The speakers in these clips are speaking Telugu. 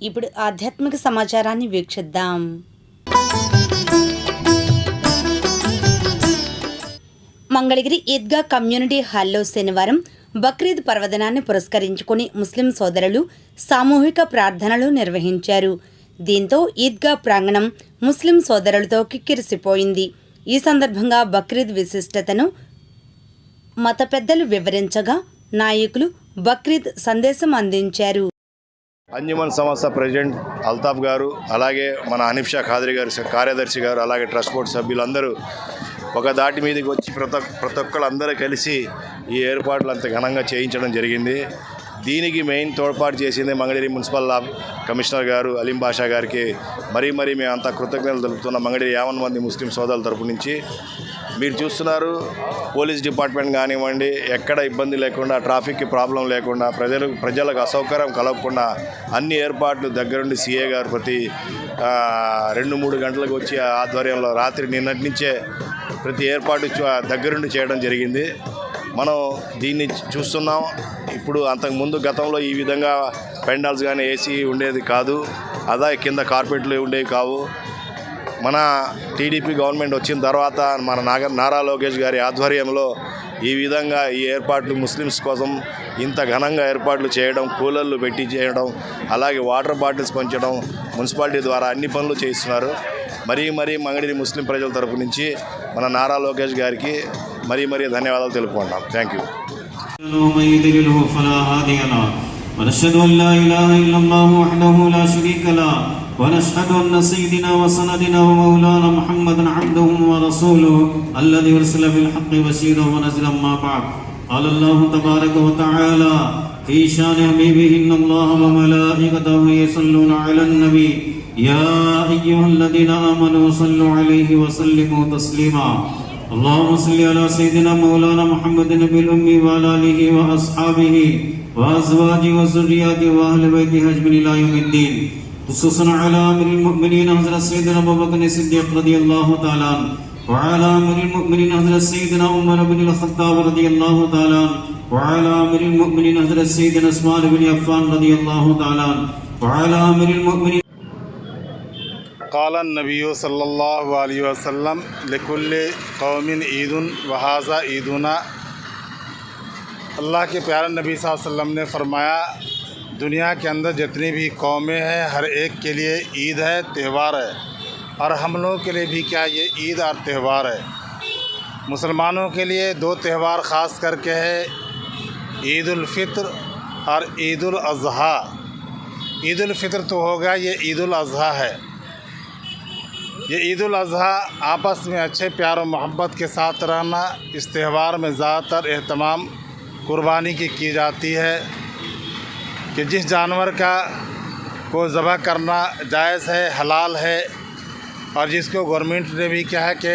ఇప్పుడు ఆధ్యాత్మిక సమాచారాన్ని వీక్షిద్దాం. మంగళగిరి ఈద్గా కమ్యూనిటీ హాల్లో శనివారం బక్రీద్ పర్వదినాన్ని పురస్కరించుకుని ముస్లిం సోదరులు సామూహిక ప్రార్థనలు నిర్వహించారు. దీంతో ఈద్గా ప్రాంగణం ముస్లిం సోదరులతో కిక్కిరిసిపోయింది. ఈ సందర్భంగా బక్రీద్ విశిష్టతను మత పెద్దలు వివరించగా నాయకులు బక్రీద్ సందేశం అందించారు. అంజుమన్ సంస్థ ప్రెసిడెంట్ అల్తాఫ్ గారు, అలాగే మన హనీఫ్ షా ఖాద్రి గారు కార్యదర్శి గారు, అలాగే ట్రస్ట్ బోర్డు సభ్యులందరూ ఒక దాటి మీదకి వచ్చి ప్రతి ఒక్కరు అందరూ కలిసి ఈ ఏర్పాట్లు అంత ఘనంగా చేయించడం జరిగింది. దీనికి మెయిన్ తోడ్పాటు చేసింది మంగళగిరి మున్సిపల్ కమిషనర్ గారు అలీం బాషా గారికి మరీ మేమంతా కృతజ్ఞతలు తెలుపుతున్న మంగళగిరి 50 మంది ముస్లిం సోదరుల తరపు నుంచి. మీరు చూస్తున్నారు, పోలీస్ డిపార్ట్మెంట్ కానివ్వండి, ఎక్కడ ఇబ్బంది లేకుండా, ట్రాఫిక్కి ప్రాబ్లం లేకుండా, ప్రజలకు అసౌకర్యం కలగకుండా అన్ని ఏర్పాట్లు దగ్గరుండి సీఏ గారు ప్రతి 2-3 గంటలకు వచ్చి ఆధ్వర్యంలో రాత్రి నిన్నటి నుంచే ప్రతి ఏర్పాటు దగ్గరుండి చేయడం జరిగింది. మనం దీన్ని చూస్తున్నాం. ఇప్పుడు అంతకుముందు గతంలో ఈ విధంగా పెండాల్స్ కానీ ఏసీ ఉండేది కాదు, అదా కింద కార్పెట్లు ఉండేవి కావు. మన టీడీపీ గవర్నమెంట్ వచ్చిన తర్వాత మన నారా లోకేష్ గారి ఆధ్వర్యంలో ఈ విధంగా ఈ ఏర్పాట్లు ముస్లిమ్స్ కోసం ఇంత ఘనంగా ఏర్పాట్లు చేయడం, కూలర్లు పెట్టి చేయడం, అలాగే వాటర్ బాటిల్స్ పంచడం మున్సిపాలిటీ ద్వారా అన్ని పనులు చేస్తున్నారు. మరీ మంగళగిరి ముస్లిం ప్రజల తరపు నుంచి మన నారా లోకేష్ గారికి మరీ ధన్యవాదాలు తెలుపుకుంటాం. Thank you. ونشهد أن لا إله إلا الله وحده لا شريك له ونشهد أن سيدنا وسندنا ومولانا محمدا عبده ورسوله الذي أرسل بالحق بشيرا ونذيرا. ما بعد قال الله تبارك وتعالى في شان حبيبه إن الله وملائكته يصلون على النبي يا أيها الذين آمنوا صلوا عليه وسلموا تسليما. اللهم صل على سيدنا مولانا محمد النبي الأمي وعلى آله وأصحابه وأزواجه وذرياته وأهل بيته أجمعين إلى يوم الدين. خصوصا على أمير المؤمنين حضرت سيدنا أبو بكر الصديق رضي الله تعالى عنه وعلى أمير المؤمنين حضرت سيدنا عمر بن الخطاب رضي الله تعالى عنه وعلى أمير المؤمنين حضرت سيدنا عثمان بن عفان رضي الله تعالى عنه وعلى أمير المؤمنين. قال النبي صلى الله عليه وسلم لكل قوم عيد وهذا عيدنا. अल्लाह के प्यारे नबी सल्लल्लाहु अलैहि वसल्लम ने फरमाया, दुनिया के अंदर जितनी भी कौमें हैं हर एक के लिए ईद है, त्यौहार है, और हम लोगों के लिए भी क्या ये ईद और त्यौहार है. मुसलमानों के लिए 2 त्यौहार ख़ास करके है, ईद उल फित्र और ईद उल अज़हा. ईद उल फित्र तो होगा, ये ईद उल अज़हा है. ये ईद उल अज़हा आपस में अच्छे प्यार और मोहब्बत के साथ रहना. इस त्यौहार में ज़्यादातर एहतमाम कुर्बानी की जाती है कि जिस जानवर को ज़बह करना जायज़ है, हलाल है, और जिसको गवर्नमेंट ने भी क्या है कि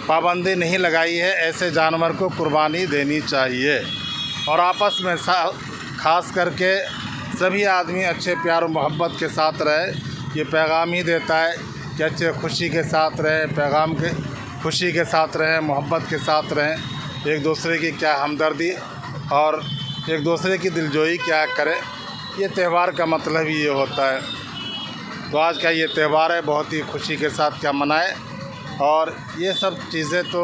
पाबंदी नहीं लगाई है, ऐसे जानवर को कुर्बानी देनी चाहिए. और आपस में ख़ास करके सभी आदमी अच्छे प्यार और मोहब्बत के साथ रहे. ये पैगाम ही देता है कि अच्छे खुशी के साथ रहें, पैगाम के खुशी के साथ रहें, मोहब्बत के साथ रहें, एक दूसरे की क्या हमदर्दी और एक दूसरे की दिलजोई क्या करें. ये त्यौहार का मतलब ही ये होता है. तो आज का ये त्यौहार है, बहुत ही खुशी के साथ क्या मनाएं. और ये सब चीज़ें तो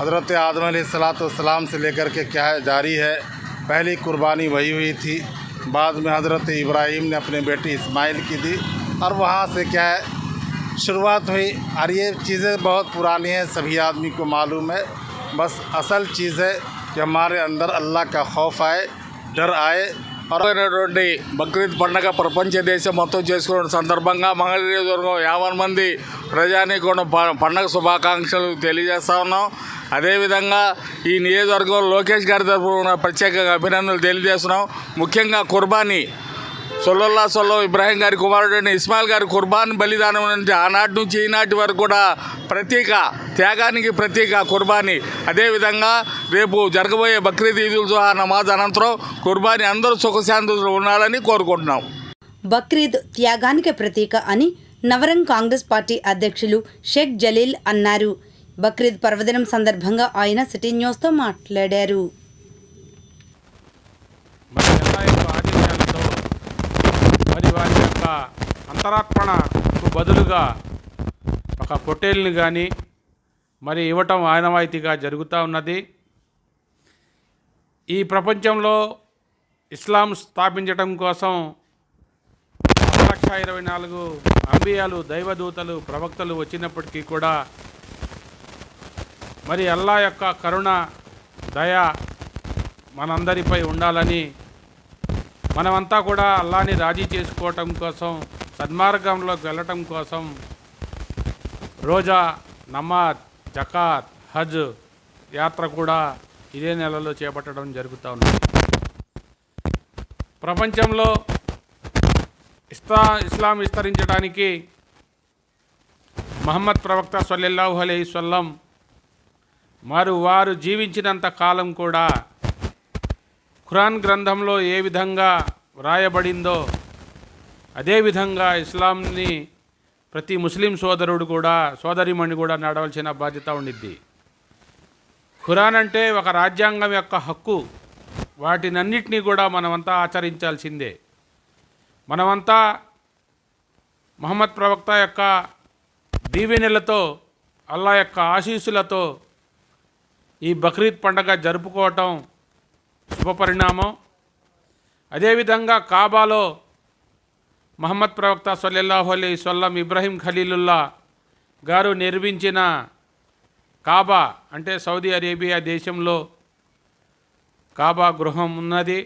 हज़रत आदम अलैहिस्सलाम से लेकर के क्या है जारी है. पहली कुर्बानी वही हुई थी, बाद में हज़रत इब्राहीम ने अपने बेटे इस्माइल की दी, और वहाँ से क्या है शुरुआत हुई. और ये चीज़ें बहुत पुरानी हैं, सभी आदमी को मालूम है. बस असल चीज़ है कि हमारे अंदर अल्लाह का खौफ आए, डर आए. బక్రీద్ పండుగ ప్రపంచ దేశం మొత్తం చేసుకున్న సందర్భంగా మంగళగిరి నియోజకవర్గం 50 మంది ప్రజానీకం పండుగ శుభాకాంక్షలు తెలియజేస్తా ఉన్నాం. అదేవిధంగా ఈ నియోజకవర్గంలో లోకేష్ గారి తరఫున ప్రత్యేకంగా అభినందనలు తెలియజేస్తున్నాం. ముఖ్యంగా కుర్బానీ సొల్లల్లాహు ఇబ్రాహీం గారి కుమారుడైన ఇస్మాయిల్ గారి కుర్బాన్ బలిదానం నుంచి ఆనాటి నుంచి ఈనాటి వరకు కూడా ప్రతీక, త్యాగానికి ప్రతీక కుర్బానీ. అదేవిధంగా రేపు జరగబోయే బక్రీద్ ఈదుల్ జుహా నమాజ్ అనంతరం కుర్బానీ అందరూ సుఖశాంతులు ఉండాలని కోరుకుంటున్నాం. బక్రీద్ త్యాగానికి ప్రతీక అని నవరం కాంగ్రెస్ పార్టీ అధ్యక్షులు షేక్ జలీల్ అన్నారు. బక్రీద్ పర్వదినం సందర్భంగా ఆయన సిటీ న్యూస్తో మాట్లాడారు. మరి వారి యొక్క అంతరార్పణకు బదులుగా ఒక పొట్టేల్ని కానీ మరి ఇవ్వటం ఆనవాయితీగా జరుగుతూ ఉన్నది. ఈ ప్రపంచంలో ఇస్లాం స్థాపించడం కోసం 1,24,000 అంబియాలు, దైవదూతలు, ప్రవక్తలు వచ్చినప్పటికీ కూడా మరి అల్లా యొక్క కరుణ, దయ మనందరిపై ఉండాలని మనమంతా కూడా అల్లాని రాజీ చేసుకోవటం కోసం, సన్మార్గంలోకి వెళ్ళటం కోసం రోజా, నమాజ్, జకాత్, హజ్ యాత్ర కూడా ఇదే నెలలో చేపట్టడం జరుగుతూ ఉంది. ప్రపంచంలో ఇస్లాం విస్తరించడానికి మహమ్మద్ ప్రవక్త సల్లల్లాహు అలైహి వసల్లం వారు జీవించినంత కాలం కూడా ఖురాన్ గ్రంథంలో ఏ విధంగా వ్రాయబడిందో అదేవిధంగా ఇస్లాంని ప్రతి ముస్లిం సోదరుడు కూడా, సోదరిమణి కూడా నడవలసిన బాధ్యత ఉండిద్ది. ఖురాన్ అంటే ఒక రాజ్యాంగం యొక్క హక్కు. వాటినన్నిటినీ కూడా మనమంతా ఆచరించాల్సిందే. మనమంతా మహమ్మద్ ప్రవక్త యొక్క దీవెనలతో, అల్లా యొక్క ఆశీస్సులతో ఈ బక్రీద్ పండగ జరుపుకోవటం శుభపరిణామం. అదేవిధంగా కాబాలో మహమ్మద్ ప్రవక్త సల్లల్లాహు అలైహి వసల్లం ఇబ్రాహీం ఖలీలుల్లా గారు నిర్మించిన కాబా అంటే సౌదీ అరేబియా దేశంలో కాబా గృహం ఉన్నది.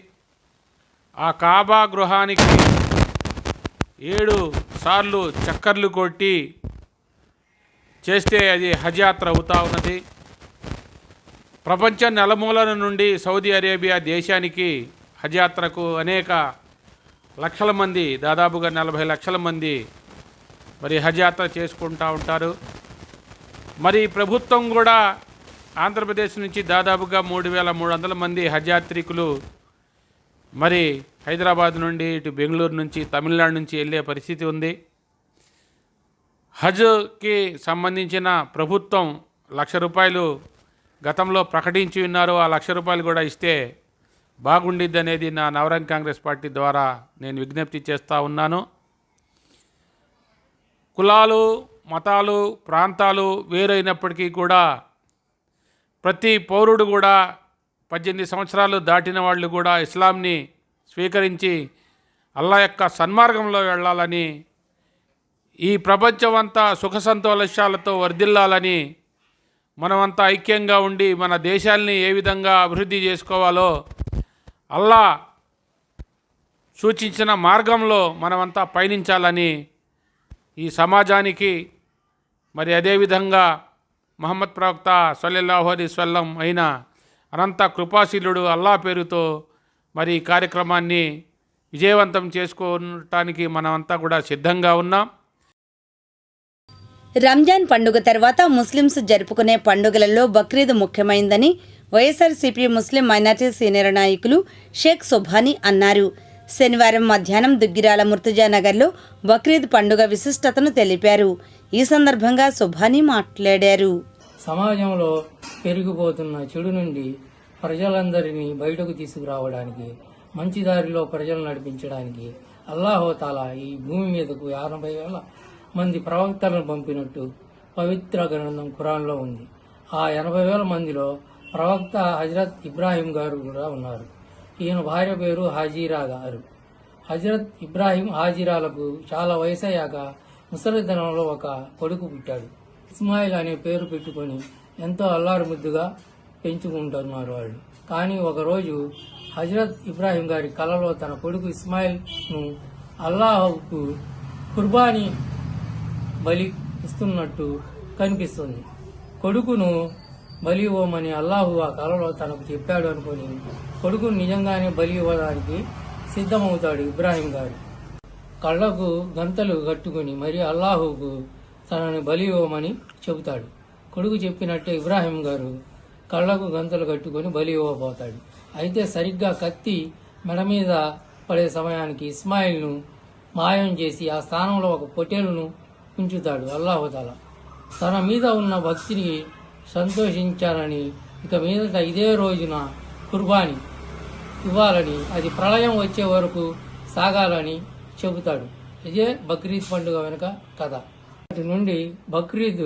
ఆ కాబా గృహానికి 7 సార్లు చక్కర్లు కొట్టి చేస్తే అది హజ్ యాత్ర అవుతా ఉన్నది. ప్రపంచ నలుమూలల నుండి సౌదీ అరేబియా దేశానికి హజ్ యాత్రకు అనేక లక్షల మంది, దాదాపుగా 40 లక్షల మంది మరి హజ్ యాత్ర చేసుకుంటూ ఉంటారు. మరి ప్రభుత్వం కూడా ఆంధ్రప్రదేశ్ నుంచి దాదాపుగా 3,300 మంది హజ్ యాత్రికులు మరి హైదరాబాద్ నుండి, ఇటు బెంగళూరు నుంచి, తమిళనాడు నుంచి వెళ్ళే పరిస్థితి ఉంది. హజ్కి సంబంధించిన ప్రభుత్వం ₹1,00,000 గతంలో ప్రకటించి ఉన్నారు. ఆ ₹1,00,000 కూడా ఇస్తే బాగుండిద్ది అనేది నా నవరంగ్ కాంగ్రెస్ పార్టీ ద్వారా నేను విజ్ఞప్తి చేస్తూ ఉన్నాను. కులాలు, మతాలు, ప్రాంతాలు వేరైనప్పటికీ కూడా ప్రతి పౌరుడు కూడా 18 సంవత్సరాలు దాటిన వాళ్ళు కూడా ఇస్లాంని స్వీకరించి అల్లా యొక్క సన్మార్గంలో వెళ్ళాలని, ఈ ప్రపంచం అంతా సుఖ సంతోషాలతో వర్ధిల్లాలని మనమంతా ఐక్యంగా ఉండి మన దేశాల్ని ఏ విధంగా అభివృద్ధి చేసుకోవాలో అల్లా సూచించిన మార్గంలో మనమంతా పయనించాలని ఈ సమాజానికి మరి అదేవిధంగా మహమ్మద్ ప్రవక్త సల్లల్లాహు అలైహి వసల్లం అయిన అనంత కృపాశీలుడు అల్లా పేరుతో మరి ఈ కార్యక్రమాన్ని విజయవంతం చేసుకోవటానికి మనమంతా కూడా సిద్ధంగా ఉన్నాం. రంజాన్ పండుగ తర్వాత ముస్లిమ్స్ జరుపుకునే పండుగలలో బక్రీద్ ముఖ్యమైందని వైఎస్ఆర్సీపీ ముస్లిం మైనార్టీ సీనియర్ నాయకులు షేక్ సుభానీ అన్నారు. శనివారం మధ్యాహ్నం దుగ్గిరాల ముర్తుజా నగర్లో బక్రీద్ పండుగ విశిష్టతను తెలిపారు. ఈ సందర్భంగా సుభానీ మాట్లాడారు. సమాజంలో పెరిగిపోతున్న చెడు నుండి ప్రజలందరినీ బయటకు తీసుకురావడానికి, మంచి దారిలో ప్రజలు నడిపించడానికి అల్లాహుతాలా ఈ భూమి మీదకు 80,000 మంది ప్రవక్తలను పంపినట్టు పవిత్ర గ్రంథం ఖురాన్లో ఉంది. ఆ 80,000 మందిలో ప్రవక్త హజరత్ ఇబ్రాహీం గారు కూడా ఉన్నారు. ఈయన భార్య పేరు హాజీరా గారు. హజరత్ ఇబ్రాహీం హాజీరాలకు చాలా వయసయ్యాక ముసలితనంలో ఒక కొడుకు పుట్టాడు. ఇస్మాయిల్ అనే పేరు పెట్టుకొని ఎంతో అల్లారు ముద్దుగా పెంచుకుంటున్నారు వాళ్ళు. కానీ ఒకరోజు హజరత్ ఇబ్రాహీం గారి కలలో తన కొడుకు ఇస్మాయిల్ను అల్లాహకు కుర్బానీ బలి ఇస్తున్నట్టు కనిపిస్తుంది. కొడుకును బలి ఇవ్వమని అల్లాహు ఆ కలలో తనకు చెప్పాడు అనుకుని కొడుకును నిజంగానే బలి ఇవ్వడానికి సిద్ధమవుతాడు ఇబ్రాహీం గారు. కళ్ళకు గంతలు కట్టుకుని మరి అల్లాహుకు తనని బలి ఇవ్వమని చెబుతాడు. కొడుకు చెప్పినట్టే ఇబ్రాహీం గారు కళ్ళకు గంతలు కట్టుకుని బలి ఇవ్వబోతాడు. అయితే సరిగ్గా కత్తి మెడ మీద పడే సమయానికి ఇస్మాయిల్ను మాయం చేసి ఆ స్థానంలో ఒక పొట్టేలును ఉంచుతాడు అల్లాహుతాలా. తన మీద ఉన్న భక్తిని సంతోషించాలని, ఇక మీదట ఇదే రోజున కుర్బానీ ఇవ్వాలని, అది ప్రళయం వచ్చే వరకు సాగాలని చెబుతాడు. ఇదే బక్రీద్ పండుగ వెనుక కథ. వాటి నుండి బక్రీద్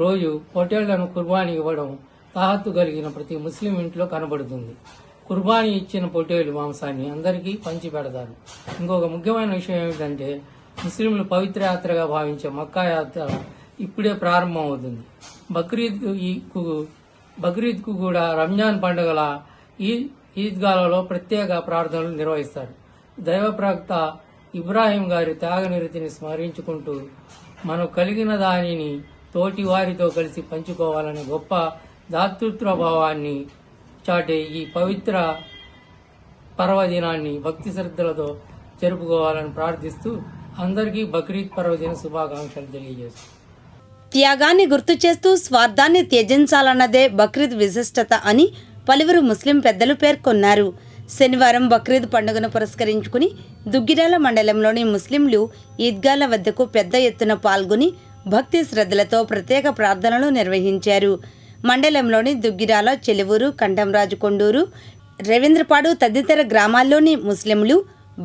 రోజు పొట్టేళ్లను కుర్బానీ ఇవ్వడం తాహత్తు కలిగిన ప్రతి ముస్లిం ఇంట్లో కనబడుతుంది. కుర్బానీ ఇచ్చిన పొట్టేలు మాంసాన్ని అందరికీ పంచి పెడతారు. ఇంకొక ముఖ్యమైన విషయం ఏమిటంటే ముస్లింలు పవిత్ర యాత్రగా భావించే మక్కా యాత్ర ఇప్పుడే ప్రారంభం అవుతుంది. బక్రీద్ కు కూడా రంజాన్ పండుగల ఈద్గాలలో ప్రత్యేక ప్రార్థనలు నిర్వహిస్తారు. దైవ ప్రవక్త ఇబ్రాహీం గారి త్యాగనిరతిని స్మరించుకుంటూ మనకు కలిగిన దానిని తోటి వారితో కలిసి పంచుకోవాలనే గొప్ప దాతృత్వ భావాన్ని చాటే ఈ పవిత్ర పర్వదినాన్ని భక్తి శ్రద్ధలతో జరుపుకోవాలని ప్రార్థిస్తూ అందరికీ బక్రీద్ పర్వదిన శుభాకాంక్షలు తెలియజేస్తారు. త్యాగాన్ని గుర్తు చేస్తూ స్వార్థాన్ని త్యజించాలన్నదే బక్రీద్ విశిష్టత అని పలువురు ముస్లిం పెద్దలు పేర్కొన్నారు. శనివారం బక్రీద్ పండుగను పురస్కరించుకుని దుగ్గిరాల మండలంలోని ముస్లింలు ఈద్గాల వద్దకు పెద్ద ఎత్తున పాల్గొని భక్తి శ్రద్ధలతో ప్రత్యేక ప్రార్థనలు నిర్వహించారు. మండలంలోని దుగ్గిరాల, చెలువూరు, కంఠంరాజు కొండూరు, రవీంద్రపాడు తదితర గ్రామాల్లోని ముస్లింలు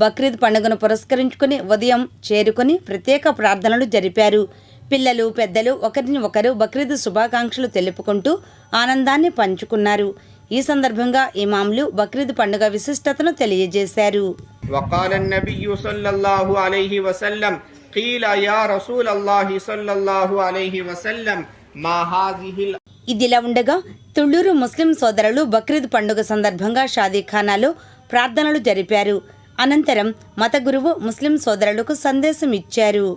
బక్రీద్ పండుగను పురస్కరించుకుని ఉదయం చేరుకుని ప్రత్యేక ప్రార్థనలు జరిపారు. పిల్లలు, పెద్దలు ఒకరిని ఒకరు బక్రీద్ శుభాకాంక్షలు తెలుపుకుంటూ ఆనందాన్ని పంచుకున్నారు. ఈ సందర్భంగా ఇమాంలు బక్రీద్ పండుగ విశిష్టతను తెలియజేశారు. وقال النبي صلى الله عليه وسلم قيل يا رسول الله صلى الله عليه وسلم ما هذه. ఇదిలా ఉండగా తుళ్లూరు ముస్లిం సోదరులు బక్రీద్ పండుగ సందర్భంగా షాదీఖానాలో ప్రార్థనలు జరిపారు. అనంతరం మత గురువు ముస్లిం సోదరులకు సందేశం ఇచ్చారు.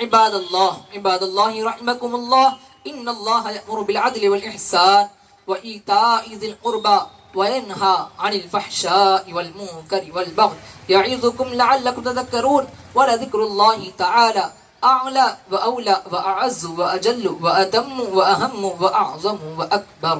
عباد الله رحمكم الله إن الله يأمر بالعدل والإحسان وإيتاء ذي القربى وينهى عن الفحشاء والمنكر والبغي يعظكم لعلكم تذكرون ولذكر الله تعالى أعلى وأولى وأعز وأجل وأتم وأهم وأعظم وأكبر.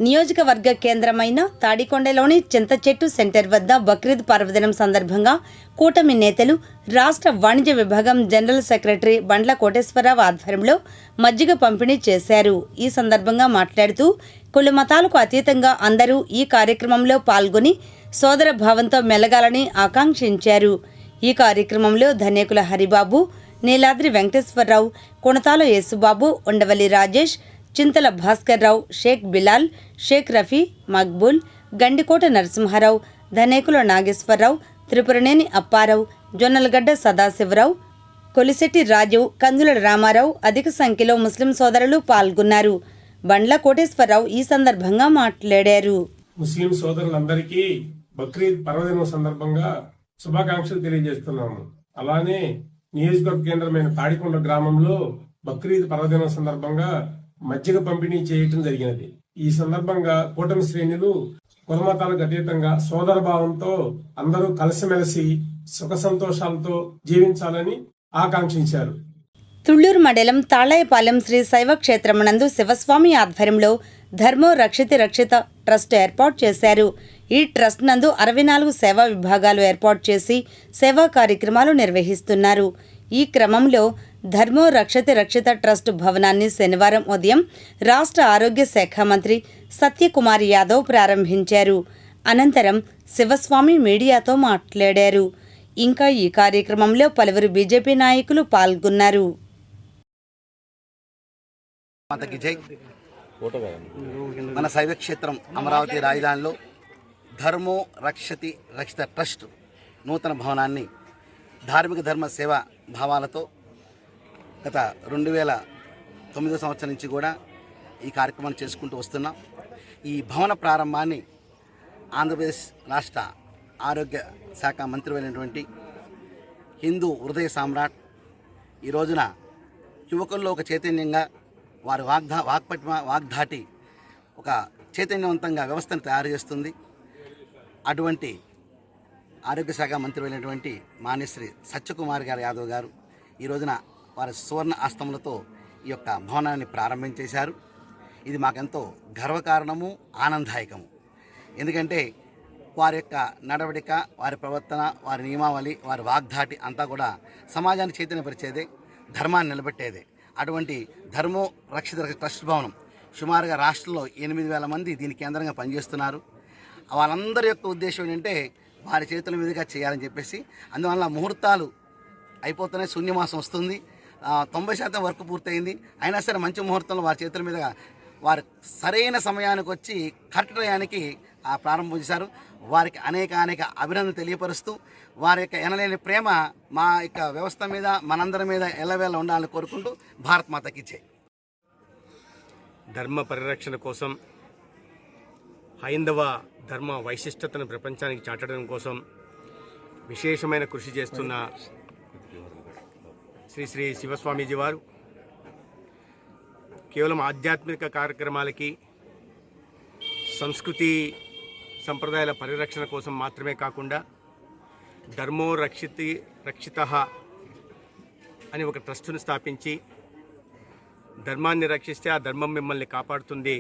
నియోజకవర్గ కేంద్రమైన తాడికొండలోని చింతచెట్టు సెంటర్ వద్ద బక్రీద్ పర్వదినం సందర్భంగా కూటమి నేతలు, రాష్ట్ర వాణిజ్య విభాగం జనరల్ సెక్రటరీ బండ్ల కోటేశ్వరరావు ఆధ్వర్యంలో మజ్జిగ పంపిణీ చేశారు. ఈ సందర్భంగా మాట్లాడుతూ కుల మతాలకు అతీతంగా అందరూ ఈ కార్యక్రమంలో పాల్గొని సోదర భావంతో మెలగాలని ఆకాంక్షించారు. ఈ కార్యక్రమంలో ధనేకుల హరిబాబు, నీలాద్రి వెంకటేశ్వరరావు, కొణతాల యేసుబాబు, ఉండవల్లి రాజేష్, చింతల భాస్కర్రావు, షేక్ బిలాల్, షేక్ రఫీ, మక్బూల్, గండికోట నరసింహారావు, ధనేకుల నాగేశ్వరరావు, త్రిపురనేని అప్పారావు, జొన్నలగడ్డ సదాశివరావు, కొలిశెట్టి రాజు, కందుల రామారావు అధిక సంఖ్యలో ముస్లిం సోదరులు పాల్గొన్నారు. బండ్ల కోటేశ్వరరావు ఈ సందర్భంగా మాట్లాడారు. ముస్లిం సోదరులందరికీ బక్రీద్ పర్వదినం సందర్భంగా శుభాకాంక్షలు తెలియజేస్తున్నాము. అలానే నియోజకవర్గ కేంద్రమైన తాడికొండ గ్రామంలో బక్రీద్ పర్వదినం సందర్భంగా మజ్జిగ పంపిణీ చేయటం జరిగినది. ఈ సందర్భంగా కూటమి శ్రేణులు కులమతాలకు అతీతంగా సోదర భావంతో అందరూ కలిసిమెలిసి సుఖ సంతోషాలతో జీవించాలని ఆకాంక్షించారు. తుళ్లూరు మండలం తాళాయపాలెం శ్రీ శైవ క్షేత్రమునందు శివస్వామి ఆధ్వర్యంలో ధర్మో రక్షితి రక్షిత ట్రస్ట్ ఏర్పాటు చేశారు. ఈ ట్రస్ట్ నందు 64 సేవా విభాగాలు ఏర్పాటు చేసి సేవా కార్యక్రమాలు నిర్వహిస్తున్నారు. ఈ క్రమంలో ధర్మో రక్షతి రక్షిత ట్రస్ట్ భవనాన్ని శనివారం ఉదయం రాష్ట్ర ఆరోగ్య శాఖ మంత్రి సత్యకుమార్ యాదవ్ ప్రారంభించారు. అనంతరం శివస్వామి మీడియాతో మాట్లాడారు. ఇంకా ఈ కార్యక్రమంలో పలువురు బీజేపీ నాయకులు పాల్గొన్నారు. మన శైవక్షేత్రం అమరావతి రాజధానిలో ధర్మో రక్షతి రక్షిత ట్రస్ట్ నూతన భవనాన్ని ధార్మిక ధర్మ సేవా భావాలతో గత 2009 సంవత్సరం నుంచి కూడా ఈ కార్యక్రమాన్ని చేసుకుంటూ వస్తున్నాం. ఈ భవన ప్రారంభాన్ని ఆంధ్రప్రదేశ్ రాష్ట్ర ఆరోగ్య శాఖ మంత్రివైనటువంటి హిందూ హృదయ సామ్రాట్ ఈ రోజున యువకుల్లో ఒక చైతన్యంగా వారి వాగ్ధాటి ఒక చైతన్యవంతంగా వ్యవస్థను తయారు చేస్తుంది. అటువంటి ఆరోగ్య శాఖ మంత్రివైనటువంటి మాన్యశ్రీ సత్యకుమార్ యాదవ్ గారు ఈ రోజున వారి సువర్ణ ఆస్తములతో ఈ యొక్క భవనాన్ని ప్రారంభించేశారు. ఇది మాకెంతో గర్వకారణము, ఆనందదాయకము. ఎందుకంటే వారి యొక్క నడవడిక, వారి ప్రవర్తన, వారి నియమావళి, వారి వాగ్ధాటి అంతా కూడా సమాజాన్ని చైతన్యపరిచేదే, ధర్మాన్ని నిలబెట్టేదే. అటువంటి ధర్మో రక్షిత ట్రస్ట్ భవనం సుమారుగా రాష్ట్రంలో 8,000 మంది దీని కేంద్రంగా పనిచేస్తున్నారు. వాళ్ళందరి యొక్క ఉద్దేశం ఏంటంటే వారి చేతుల మీదుగా చేయాలని చెప్పేసి, అందువల్ల ముహూర్తాలు అయిపోతున్నాయి, శూన్యమాసం వస్తుంది, 90% వర్క్ పూర్తయింది. అయినా సరే మంచి ముహూర్తంలో వారి చేతుల మీదుగా వారు సరైన సమయానికి వచ్చి కరెక్ట్ టయానికి ప్రారంభం చేశారు. వారికి అనేక అభినందనలు తెలియపరుస్తూ వారి యొక్క ఎనలేని ప్రేమ మా యొక్క వ్యవస్థ మీద మనందరి మీద ఎల్లవేళ ఉండాలని కోరుకుంటూ భారత్ మాతకి జై. ధర్మ పరిరక్షణ కోసం, హైందవ ధర్మ వైశిష్టతను ప్రపంచానికి చాటడం కోసం విశేషమైన కృషి చేస్తున్న శ్రీ శ్రీ శివస్వామీజీ వారు కేవలం ఆధ్యాత్మిక కార్యక్రమాలకి, సంస్కృతి సంప్రదాయాల పరిరక్షణ కోసం మాత్రమే కాకుండా ధర్మో రక్షితః అని ఒక ట్రస్టును స్థాపించి ధర్మాన్ని రక్షిస్తే ఆ ధర్మం మిమ్మల్ని కాపాడుతుంది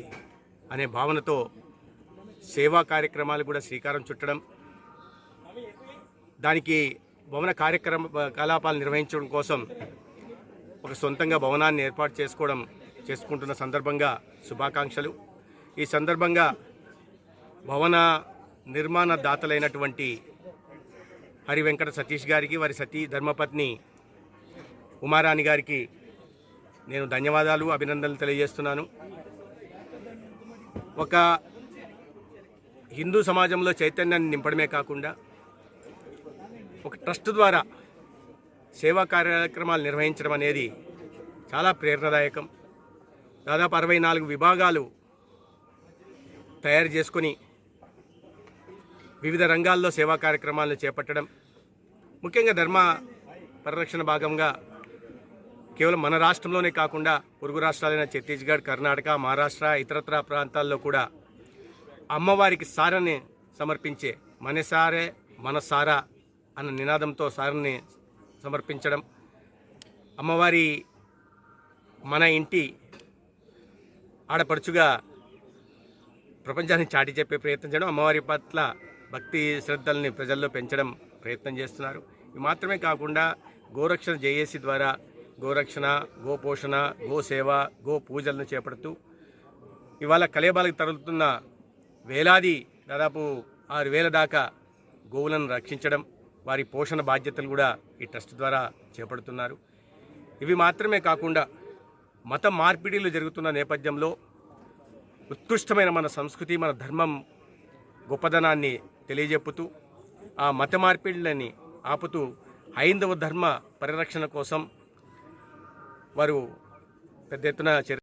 అనే భావనతో సేవా కార్యక్రమాలు కూడా శ్రీకారం చుట్టడం, దానికి భవన కార్యకలాపాలు నిర్వహించడం కోసం ఒక సొంతంగా భవనాన్ని ఏర్పాటు చేసుకుంటున్న సందర్భంగా శుభాకాంక్షలు. ఈ సందర్భంగా భవన నిర్మాణ దాతలైనటువంటి హరి వెంకట సతీష్ గారికి, వారి సతీ ధర్మపత్ని ఉమారాణి గారికి నేను ధన్యవాదాలు, అభినందనలు తెలియజేస్తున్నాను. ఒక హిందూ సమాజంలో చైతన్యాన్ని నింపడమే కాకుండా ఒక ట్రస్ట్ ద్వారా సేవా కార్యక్రమాలు నిర్వహించడం అనేది చాలా ప్రేరణాదాయకం. దాదాపు 64 విభాగాలు తయారు చేసుకొని వివిధ రంగాల్లో సేవా కార్యక్రమాలను చేపట్టడం, ముఖ్యంగా ధర్మ పరిరక్షణ భాగంగా కేవలం మన రాష్ట్రంలోనే కాకుండా పొరుగు రాష్ట్రాలైన ఛత్తీస్గఢ్, కర్ణాటక, మహారాష్ట్ర, ఇతరత్ర ప్రాంతాల్లో కూడా అమ్మవారికి సారాన్ని సమర్పించే మనసారే మనసారా అన్న నినాదంతో సారాన్ని సమర్పించడం, అమ్మవారి మన ఇంటి ఆడపడుచుగా ప్రపంచాన్ని చాటి చెప్పే ప్రయత్నం చేయడం, అమ్మవారి పట్ల భక్తి శ్రద్ధల్ని ప్రజల్లో పెంచడం ప్రయత్నం చేస్తున్నారు. ఇవి మాత్రమే కాకుండా గోరక్షణ జేఏసీ ద్వారా గోరక్షణ, గోపోషణ, గోసేవ, గో పూజలను చేపడుతూ ఇవాళ కలేబాలకు తరలుతున్న వేలాది దాదాపు 6,000 దాకా గోవులను రక్షించడం, వారి పోషణ బాధ్యతలు కూడా ఈ ట్రస్ట్ ద్వారా చేపడుతున్నారు. ఇవి మాత్రమే కాకుండా మత మార్పిడిలు జరుగుతున్న నేపథ్యంలో ఉత్కృష్టమైన మన సంస్కృతి, మన ధర్మం గొప్పదనాన్ని తెలియజెప్పుతూ ఆ మత మార్పిడులని ఆపుతూ హైందవ ధర్మ పరిరక్షణ కోసం వారు పెద్ద ఎత్తున